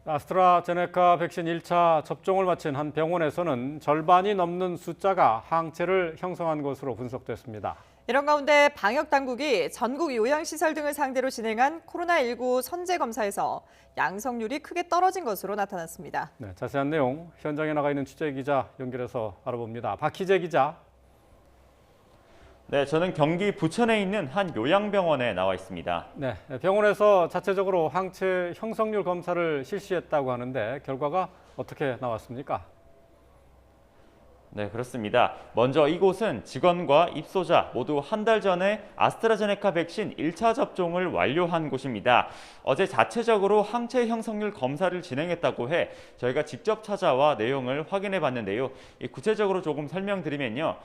아스트라제네카 백신 1차 접종을 마친 한 병원에서는 절반이 넘는 숫자가 항체를 형성한 것으로 분석됐습니다. 이런 가운데 방역당국이 전국 요양시설 등을 상대로 진행한 코로나19 선제 검사에서 양성률이 크게 떨어진 것으로 나타났습니다. 네, 자세한 내용 현장에 나가 있는 취재기자 연결해서 알아봅니다. 박희재 기자. 네, 저는 경기 부천에 있는 한 요양병원에 나와 있습니다. 네, 병원에서 자체적으로 항체 형성률 검사를 실시했다고 하는데 결과가 어떻게 나왔습니까? 네, 그렇습니다. 먼저 이곳은 직원과 입소자 모두 한 달 전에 아스트라제네카 백신 1차 접종을 완료한 곳입니다. 어제 자체적으로 항체 형성률 검사를 진행했다고 해 저희가 직접 찾아와 내용을 확인해 봤는데요. 구체적으로 조금 설명드리면요.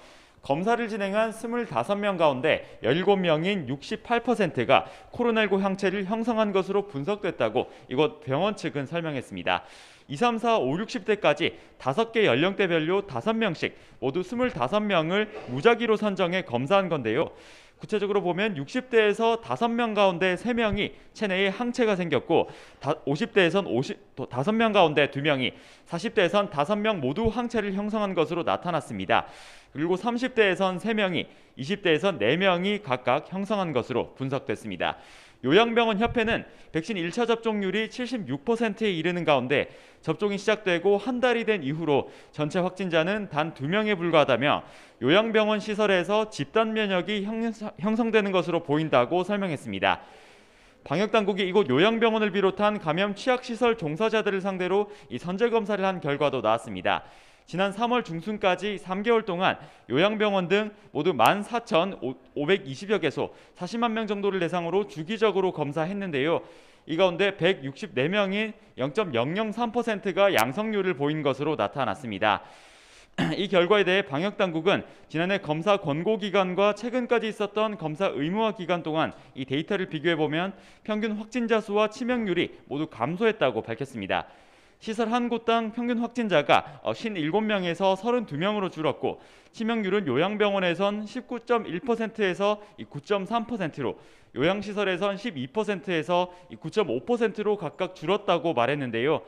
검사를 진행한 25명 가운데 17명인 68%가 코로나19 항체를 형성한 것으로 분석됐다고 이곳 병원 측은 설명했습니다. 2, 3, 4, 5, 60대까지 5개 연령대별로 5명씩 모두 25명을 무작위로 선정해 검사한 건데요. 구체적으로 보면 60대에서 5명 가운데 3명이 체내에 항체가 생겼고 50대에선 5명 가운데 2명이 40대에선 5명 모두 항체를 형성한 것으로 나타났습니다. 그리고 30대에선 3명이 20대에선 4명이 각각 형성한 것으로 분석됐습니다. 요양병원 협회는 백신 1차 접종률이 76%에 이르는 가운데 접종이 시작되고 한 달이 된 이후로 전체 확진자는 단 2명에 불과하다며 요양병원 시설에서 집단 면역이 형성되는 것으로 보인다고 설명했습니다. 방역당국이 이곳 요양병원을 비롯한 감염 취약시설 종사자들을 상대로 이 선제검사를 한 결과도 나왔습니다. 지난 3월 중순까지 3개월 동안 요양병원 등 모두 14,520여 개소 40만 명 정도를 대상으로 주기적으로 검사했는데요. 이 가운데 164명인 0.003%가 양성률을 보인 것으로 나타났습니다. 이 결과에 대해 방역당국은 지난해 검사 권고기간과 최근까지 있었던 검사 의무화 기간 동안 이 데이터를 비교해보면 평균 확진자 수와 치명률이 모두 감소했다고 밝혔습니다. 시설 한 곳당 평균 확진자가 57명에서 32명으로 줄었고 치명률은 요양병원에선 19.1%에서 9.3%로 요양시설에선 12%에서 9.5%로 각각 줄었다고 말했는데요.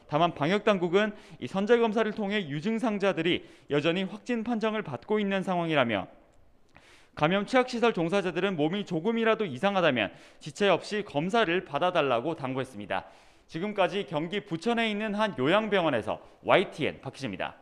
다만 방역당국은 이 선제검사를 통해 유증상자들이 여전히 확진 판정을 받고 있는 상황이라며 감염 취약시설 종사자들은 몸이 조금이라도 이상하다면 지체 없이 검사를 받아달라고 당부했습니다. 지금까지 경기 부천에 있는 한 요양병원에서 YTN 박희재입니다.